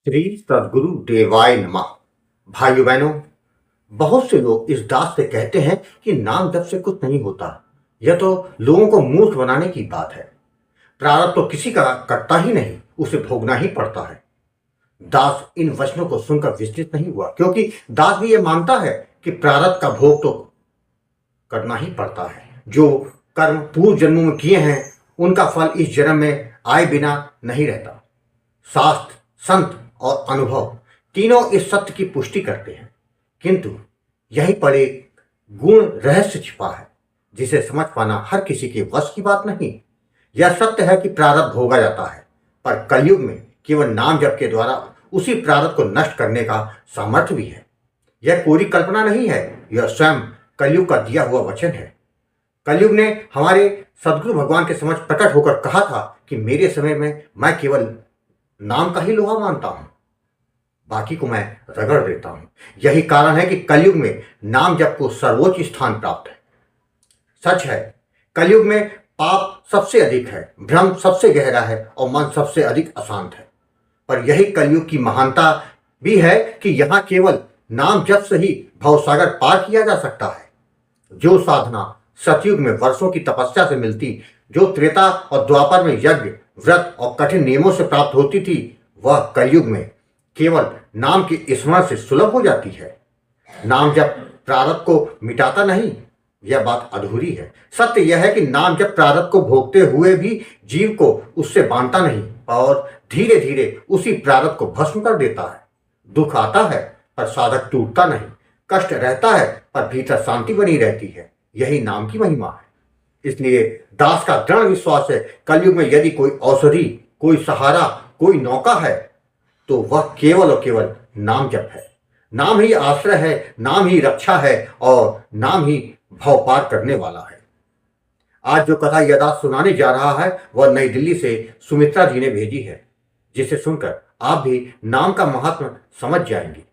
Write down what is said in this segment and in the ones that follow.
श्री सद्गुरु देवाय नमः। भाइयों बहनों, बहुत से लोग इस दास से कहते हैं कि नाम जप से कुछ नहीं होता। यह तो लोगों को मूर्ख बनाने की बात है। प्रारब्ध तो किसी का करता ही नहीं, उसे भोगना ही पड़ता है। दास इन वचनों को सुनकर विचलित नहीं हुआ, क्योंकि दास भी यह मानता है कि प्रारब्ध का भोग तो करना ही पड़ता है। जो कर्म पूर्व जन्मों में किए हैं उनका फल इस जन्म में आए बिना नहीं रहता। शास्त्र, संत और अनुभव तीनों इस सत्य की पुष्टि करते हैं, किंतु यहीं पर एक गुण रहस्य छिपा है जिसे समझ पाना हर किसी के वश की बात नहीं। यह सत्य है कि प्रारब्ध भोगा जाता है, पर कलयुग में केवल नाम जप के द्वारा उसी प्रारब्ध को नष्ट करने का सामर्थ्य भी है। यह कोरी कल्पना नहीं है, यह स्वयं कलयुग का दिया हुआ वचन है। कलयुग ने हमारे सदगुरु भगवान के समक्ष प्रकट होकर कहा था कि मेरे समय में मैं केवल नाम का ही लोहा मानता हूं, बाकी को मैं रगड़ देता हूं। यही कारण है कि कलयुग में नाम जप को सर्वोच्च स्थान प्राप्त है। सच है, कलयुग में पाप सबसे अधिक है, भ्रम सबसे गहरा है और मन सबसे अधिक अशांत है। पर यही कलयुग की महानता भी है कि यहां केवल नाम जप से ही भवसागर पार किया जा सकता है। जो साधना सतयुग में वर्षों की तपस्या से मिलती, जो त्रेता और द्वापर में यज्ञ, व्रत और कठिन नियमों से प्राप्त होती थी, वह कलयुग में केवल नाम के स्मरण से सुलभ हो जाती है। नाम जप प्रारब्ध को मिटाता नहीं, यह बात अधूरी है। सत्य यह है कि नाम जप प्रारब्ध को भोगते हुए भी जीव को उससे बांधता नहीं और धीरे धीरे उसी प्रारब्ध को भस्म कर देता है। दुख आता है पर साधक टूटता नहीं, कष्ट रहता है पर भीतर शांति बनी रहती है। यही नाम की महिमा है। इसलिए दास का दृढ़ विश्वास है, कलयुग में यदि कोई औषधि, कोई सहारा, कोई नौका है तो वह केवल और केवल नाम जप है। नाम ही आश्रय है, नाम ही रक्षा है और नाम ही भव पार करने वाला है। आज जो कथा यह दास सुनाने जा रहा है वह नई दिल्ली से सुमित्रा जी ने भेजी है, जिसे सुनकर आप भी नाम का महत्व समझ जाएंगे।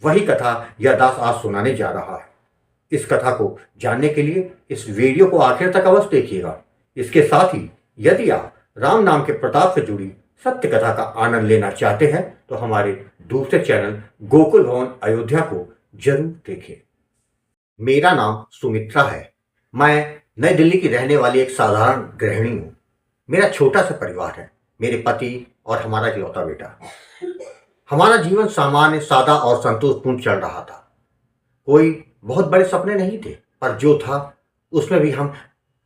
वही कथा यह दास आज सुनाने जा रहा है। इस कथा को जानने के लिए इस वीडियो को आखिर तक अवश्य देखिएगा। इसके साथ ही यदि आप राम नाम के प्रताप से जुड़ी सत्य कथा का आनंद लेना चाहते हैं तो हमारे दूसरे चैनल गोकुल भवन अयोध्या को जरूर देखें। मेरा नाम सुमित्रा है। मैं नई दिल्ली की रहने वाली एक साधारण गृहिणी हूँ। मेरा छोटा सा परिवार है, मेरे पति और हमारा इकलौता बेटा। हमारा जीवन सामान्य, सादा और संतोषपूर्ण चल रहा था। कोई बहुत बड़े सपने नहीं थे, पर जो था उसमें भी हम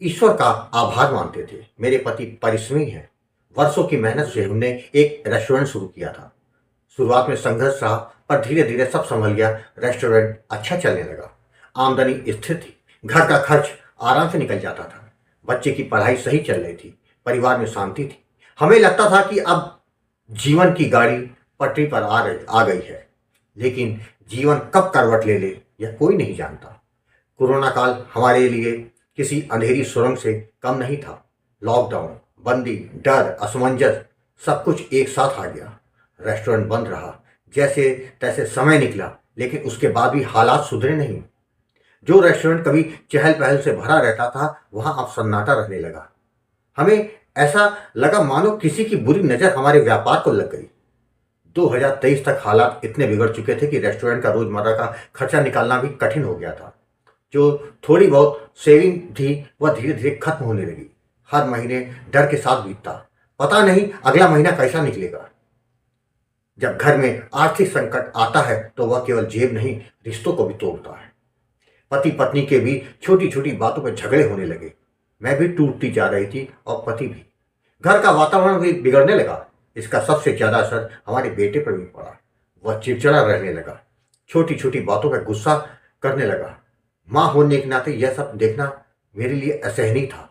ईश्वर का आभार मानते थे। मेरे पति परिश्रमी हैं। वर्षों की मेहनत से हमने एक रेस्टोरेंट शुरू किया था। शुरुआत में संघर्ष रहा, पर धीरे धीरे सब संभल गया। रेस्टोरेंट अच्छा चलने लगा, आमदनी स्थिर थी, घर का खर्च आराम से निकल जाता था, बच्चे की पढ़ाई सही चल रही थी, परिवार में शांति थी। हमें लगता था कि अब जीवन की गाड़ी पटरी पर आ गई है, लेकिन जीवन कब करवट ले ले यह कोई नहीं जानता। कोरोना काल हमारे लिए किसी अंधेरी सुरंग से कम नहीं था। लॉकडाउन, बंदी, डर, असमंजस सब कुछ एक साथ आ गया। रेस्टोरेंट बंद रहा, जैसे तैसे समय निकला, लेकिन उसके बाद भी हालात सुधरे नहीं। जो रेस्टोरेंट कभी चहल पहल से भरा रहता था वहां अब सन्नाटा रहने लगा। हमें ऐसा लगा मानो किसी की बुरी नजर हमारे व्यापार को लग गई। 2023 तक हालात इतने बिगड़ चुके थे कि रेस्टोरेंट का रोजमर्रा का खर्चा निकालना भी कठिन हो गया था। जो थोड़ी बहुत सेविंग थी वह धीरे धीरे खत्म होने लगी। हर महीने डर के साथ बीतता, पता नहीं अगला महीना कैसा निकलेगा। जब घर में आर्थिक संकट आता है तो वह केवल जेब नहीं, रिश्तों को भी तोड़ता है। पति पत्नी के भी छोटी छोटी बातों पर झगड़े होने लगे। मैं भी टूटती जा रही थी और पति भी। घर का वातावरण भी बिगड़ने लगा। इसका सबसे ज्यादा असर हमारे बेटे पर भी पड़ा। वह चिड़चिड़ा रहने लगा, छोटी छोटी बातों पर गुस्सा करने लगा। माँ होने के नाते यह सब देखना मेरे लिए असहनीय था।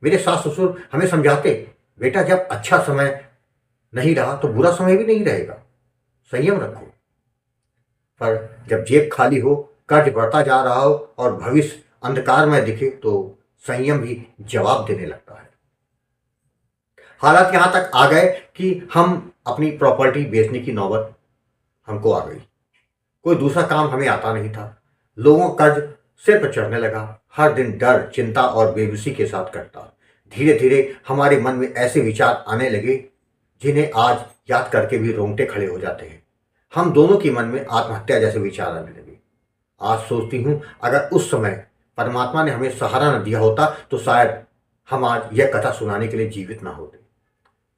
मेरे सास ससुर हमें समझाते, बेटा जब अच्छा समय नहीं रहा तो बुरा समय भी नहीं रहेगा, संयम रखो। पर जब जेब खाली हो, कर्ज बढ़ता जा रहा हो और भविष्य अंधकार में दिखे तो संयम भी जवाब देने लगता है। हालात यहां तक आ गए कि हम अपनी प्रॉपर्टी बेचने की नौबत हमको आ गई। कोई दूसरा काम हमें आता नहीं था। लोगों का कर्ज सिर पर चढ़ने लगा। हर दिन डर, चिंता और बेबसी के साथ कटता। धीरे धीरे हमारे मन में ऐसे विचार आने लगे जिन्हें आज याद करके भी रोंगटे खड़े हो जाते हैं। हम दोनों के मन में आत्महत्या जैसे विचार आने लगे। आज सोचती हूँ, अगर उस समय परमात्मा ने हमें सहारा न दिया होता तो शायद हम आज यह कथा सुनाने के लिए जीवित ना होते।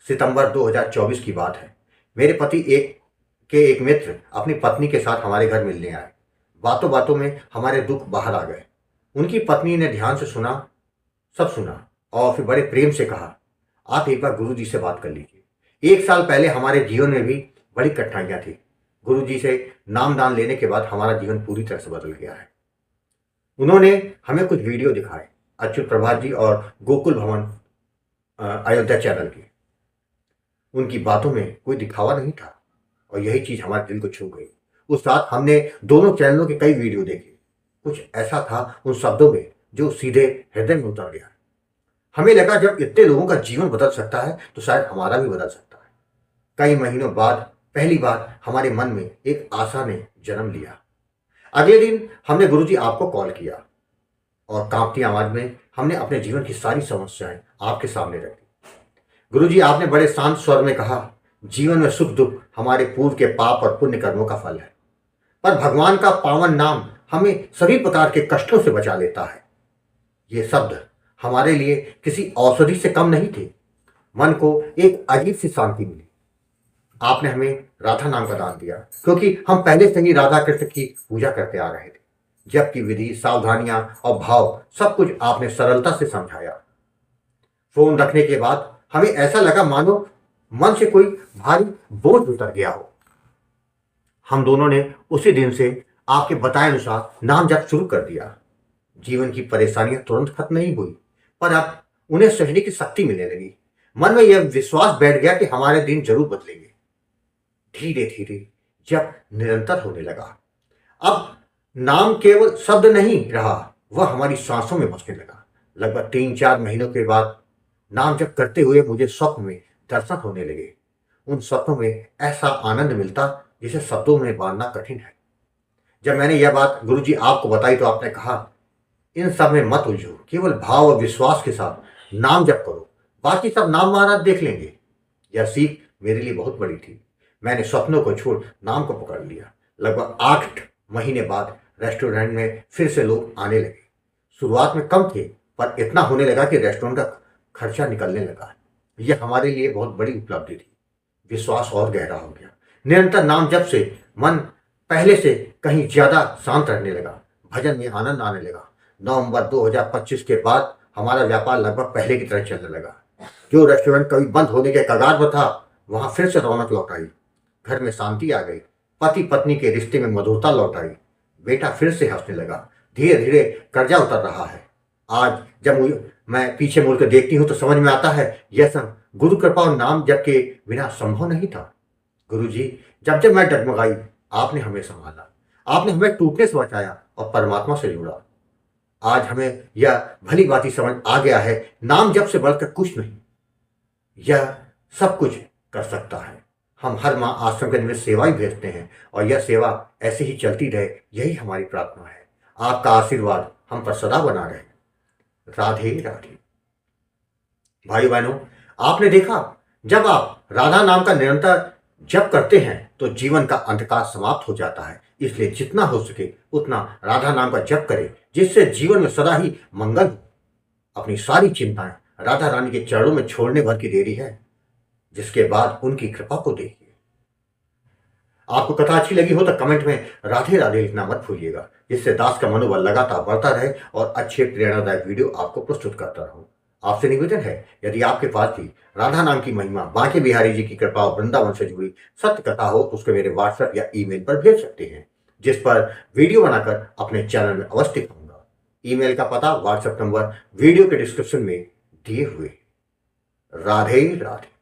सितंबर 2024 की बात है। मेरे पति एक मित्र अपनी पत्नी के साथ हमारे घर मिलने आए। बातों बातों में हमारे दुख बाहर आ गए। उनकी पत्नी ने ध्यान से सुना, सब सुना और फिर बड़े प्रेम से कहा, आप एक बार गुरुजी से बात कर लीजिए। 1 साल पहले हमारे जीवन में भी बड़ी कठिनाइयां थी। गुरुजी से नामदान लेने के बाद हमारा जीवन पूरी तरह से बदल गया है। उन्होंने हमें कुछ वीडियो दिखाए, अच्युत प्रभात जी और गोकुल भवन अयोध्या चैनल की। उनकी बातों में कोई दिखावा नहीं था और यही चीज हमारे दिल को छू गई। उस रात हमने दोनों चैनलों के कई वीडियो देखे। कुछ ऐसा था उन शब्दों में जो सीधे हृदय में उतर गया। हमें लगा, जब इतने लोगों का जीवन बदल सकता है तो शायद हमारा भी बदल सकता है। कई महीनों बाद पहली बार हमारे मन में एक आशा ने जन्म लिया। अगले दिन हमने गुरुजी आपको कॉल किया और कांपती आवाज में हमने अपने जीवन की सारी समस्याएं आपके सामने रखी। गुरुजी, आपने बड़े शांत स्वर में कहा, जीवन में सुख दुख हमारे पूर्व के पाप और पुण्य कर्मों का फल है, पर भगवान का पावन नाम हमें सभी प्रकार के कष्टों से बचा लेता है। ये शब्द हमारे लिए किसी औषधि से कम नहीं थे। मन को एक अजीब सी शांति मिली। आपने हमें राधा नाम का दान दिया, क्योंकि हम पहले से ही राधा कृष्ण की पूजा करते आ रहे थे। जबकि विधि, सावधानियां और भाव सब कुछ आपने सरलता से समझाया। फोन रखने के बाद हमें ऐसा लगा मानो मन से कोई भारी बोझ उतर गया हो। हम दोनों ने उसी दिन से आपके बताए अनुसार नाम जप शुरू कर दिया। जीवन की परेशानियां तुरंत खत्म नहीं हुई, पर अब उन्हें सहने की शक्ति मिलने लगी। मन में यह विश्वास बैठ गया कि हमारे दिन जरूर बदलेंगे। धीरे धीरे जब निरंतर होने लगा, अब नाम केवल शब्द नहीं रहा, वह हमारी सांसों में बसने लगा। लगभग 3-4 महीनों के बाद नाम जप करते हुए मुझे स्वप्न में दर्शन होने लगे। उन स्वप्नों में ऐसा आनंद मिलता जिसे शब्दों में बांधना कठिन है। जब मैंने यह बात गुरुजी आपको बताई तो आपने कहा, इन सब में मत उलझो, केवल भाव और विश्वास के साथ नाम जप करो, बाकी सब नाम महाराज देख लेंगे। यह सीख मेरे लिए बहुत बड़ी थी। मैंने स्वप्नों को छोड़ नाम को पकड़ लिया। लगभग 8 महीने बाद रेस्टोरेंट में फिर से लोग आने लगे। शुरुआत में कम थे, पर इतना होने लगा कि रेस्टोरेंट का खर्चा निकलने लगा। यह हमारे लिए बहुत बड़ी उपलब्धि थी। विश्वास और गहरा हो गया। निरंतर नाम जप से मन पहले से कहीं ज्यादा शांत रहने लगा। भजन में आनंद आने लगा। नवंबर 2025 के बाद हमारा व्यापार लगभग पहले की तरह चलने लगा। जो रेस्टोरेंट कभी बंद होने के कगार पर था, वहां फिर से रौनक लौट आई। घर में शांति आ गई। पति पत्नी के रिश्ते में मधुरता लौट आई। बेटा फिर से हंसने लगा। धीरे धीरे कर्जा उतर रहा है। आज जब मैं पीछे मुड़कर देखती हूँ तो समझ में आता है, यह सब गुरु कृपा और नाम जप के बिना संभव नहीं था। गुरुजी, जब जब मैं डगमगाई, आपने हमें संभाला। आपने हमें टूटने से बचाया और परमात्मा से जोड़ा। आज हमें यह भली बात समझ आ गया है, नाम जप से बढ़कर कुछ नहीं। यह सब कुछ कर सकता है। हम हर माह आश्रम के में सेवा ही भेजते हैं और यह सेवा ऐसे ही चलती रहे, यही हमारी प्रार्थना है। आपका आशीर्वाद हम पर सदा बना रहे। राधे राधे। भाई बहनों, आपने देखा, जब आप राधा नाम का निरंतर जप करते हैं तो जीवन का अंधकार समाप्त हो जाता है। इसलिए जितना हो सके उतना राधा नाम का जप करें, जिससे जीवन में सदा ही मंगल हो। अपनी सारी चिंताएं राधा रानी के चरणों में छोड़ने भर की देरी है, जिसके बाद उनकी कृपा को देखिए। आपको कथा अच्छी लगी हो तो कमेंट में राधे राधे लिखना मत भूलिएगा, जिससे दास का मनोबल लगातार बढ़ता रहे और अच्छे प्रेरणादायक वीडियो आपको प्रस्तुत करता रहूं। आपसे निवेदन है, यदि आपके पास भी राधा नाम की महिमा, बांके बिहारी जी की कृपा और वृंदावन से जुड़ी सत्य कथा हो तो उसको मेरे व्हाट्सएप या ईमेल पर भेज सकते हैं, जिस पर वीडियो बनाकर अपने चैनल में अवश्य दिखाऊंगा। ईमेल का पता, व्हाट्सएप नंबर वीडियो के डिस्क्रिप्शन में दिए हुए। राधे राधे।